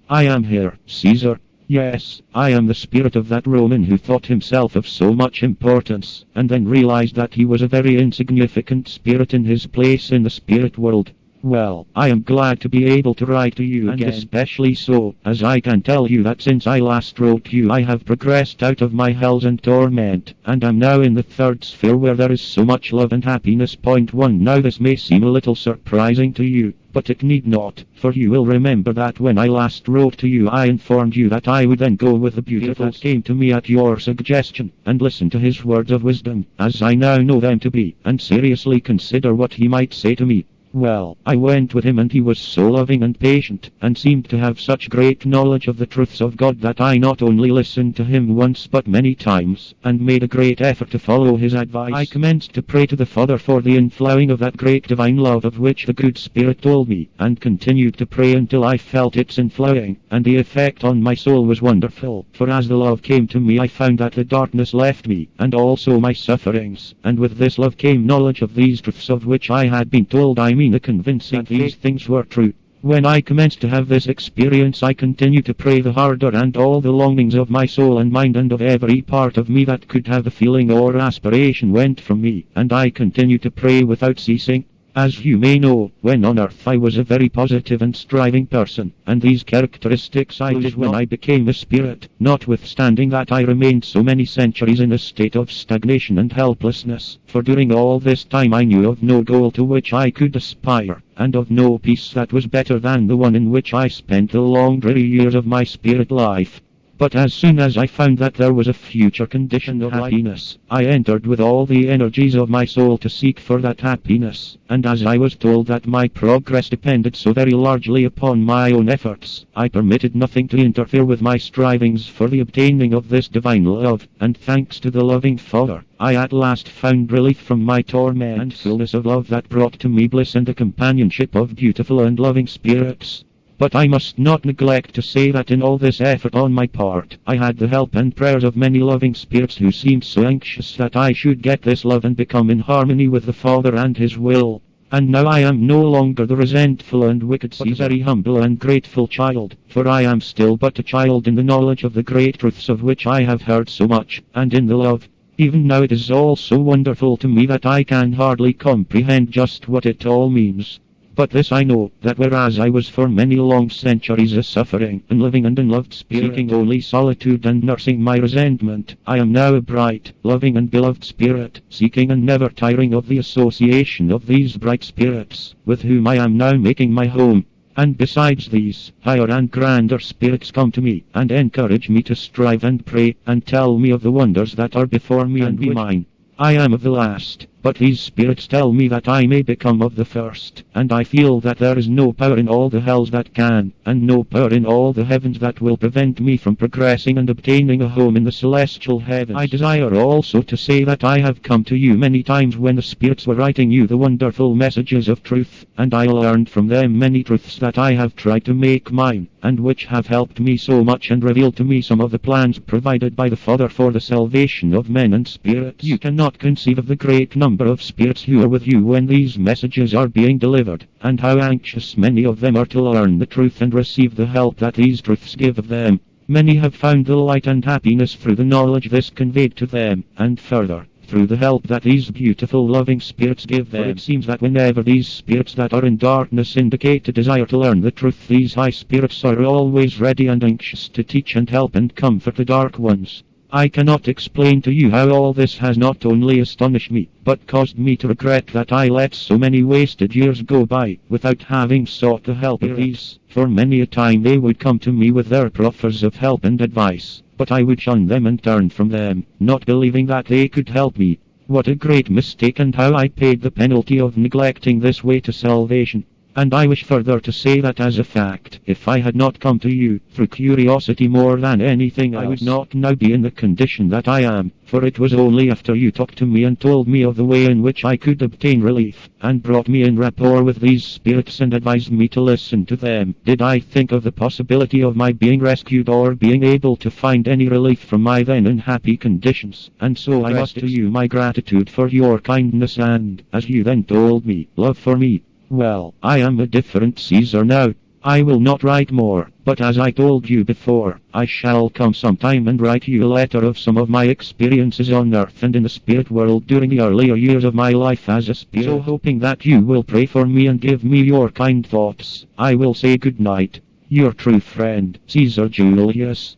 I am here, Caesar. Yes, I am the spirit of that Roman who thought himself of so much importance, and then realized that he was a very insignificant spirit in his place in the spirit world. Well, I am glad to be able to write to you again, especially so, as I can tell you that since I last wrote to you I have progressed out of my hells and torment, and am now in the third sphere where there is so much love and happiness. Point 1. Now this may seem a little surprising to you, but it need not, for you will remember that when I last wrote to you I informed you that I would then go with the beautiful that came to me at your suggestion, and listen to his words of wisdom, as I now know them to be, and seriously consider what he might say to me. Well, I went with him, and he was so loving and patient, and seemed to have such great knowledge of the truths of God that I not only listened to him once but many times, and made a great effort to follow his advice. I commenced to pray to the Father for the inflowing of that great divine love of which the good Spirit told me, and continued to pray until I felt its inflowing, and the effect on my soul was wonderful, for as the love came to me I found that the darkness left me, and also my sufferings, and with this love came knowledge of these truths of which I had been told. I mean the convincing that these things were true. When I commenced to have this experience I continued to pray the harder, and all the longings of my soul and mind and of every part of me that could have a feeling or aspiration went from me, and I continued to pray without ceasing. As you may know, when on earth I was a very positive and striving person, and these characteristics I did when I became a spirit, notwithstanding that I remained so many centuries in a state of stagnation and helplessness, for during all this time I knew of no goal to which I could aspire, and of no peace that was better than the one in which I spent the long dreary years of my spirit life. But as soon as I found that there was a future condition of happiness, I entered with all the energies of my soul to seek for that happiness, and as I was told that my progress depended so very largely upon my own efforts, I permitted nothing to interfere with my strivings for the obtaining of this divine love, and thanks to the loving Father, I at last found relief from my torment and fullness of love that brought to me bliss and the companionship of beautiful and loving spirits. But I must not neglect to say that in all this effort on my part, I had the help and prayers of many loving spirits who seemed so anxious that I should get this love and become in harmony with the Father and His will. And now I am no longer the resentful and wicked Caesar, but a very humble and grateful child, for I am still but a child in the knowledge of the great truths of which I have heard so much, and in the love. Even now it is all so wonderful to me that I can hardly comprehend just what it all means. But this I know, that whereas I was for many long centuries a suffering, unliving and unloved spirit, seeking only solitude and nursing my resentment, I am now a bright, loving and beloved spirit, seeking and never tiring of the association of these bright spirits, with whom I am now making my home. And besides these, higher and grander spirits come to me, and encourage me to strive and pray, and tell me of the wonders that are before me and be mine. I am of the last, but these spirits tell me that I may become of the first, and I feel that there is no power in all the hells that can, and no power in all the heavens that will prevent me from progressing and obtaining a home in the celestial heavens. I desire also to say that I have come to you many times when the spirits were writing you the wonderful messages of truth, and I learned from them many truths that I have tried to make mine, and which have helped me so much and revealed to me some of the plans provided by the Father for the salvation of men and spirits. You cannot conceive of the great number of spirits who are with you when these messages are being delivered, and how anxious many of them are to learn the truth and receive the help that these truths give of them. Many have found the light and happiness through the knowledge this conveyed to them, and further, through the help that these beautiful loving spirits give them. For it seems that whenever these spirits that are in darkness indicate a desire to learn the truth, these high spirits are always ready and anxious to teach and help and comfort the dark ones. I cannot explain to you how all this has not only astonished me, but caused me to regret that I let so many wasted years go by, without having sought the help of these, for many a time they would come to me with their proffers of help and advice, but I would shun them and turn from them, not believing that they could help me. What a great mistake, and how I paid the penalty of neglecting this way to salvation. And I wish further to say that as a fact, if I had not come to you, through curiosity more than anything else, I would not now be in the condition that I am, for it was only after you talked to me and told me of the way in which I could obtain relief, and brought me in rapport with these spirits and advised me to listen to them, did I think of the possibility of my being rescued or being able to find any relief from my then unhappy conditions, and so I must to you my gratitude for your kindness and, as you then told me, love for me. Well, I am a different Caesar now. I will not write more, but as I told you before, I shall come sometime and write you a letter of some of my experiences on earth and in the spirit world during the earlier years of my life as a spirit. So hoping that you will pray for me and give me your kind thoughts, I will say good night. Your true friend, Caesar Julius.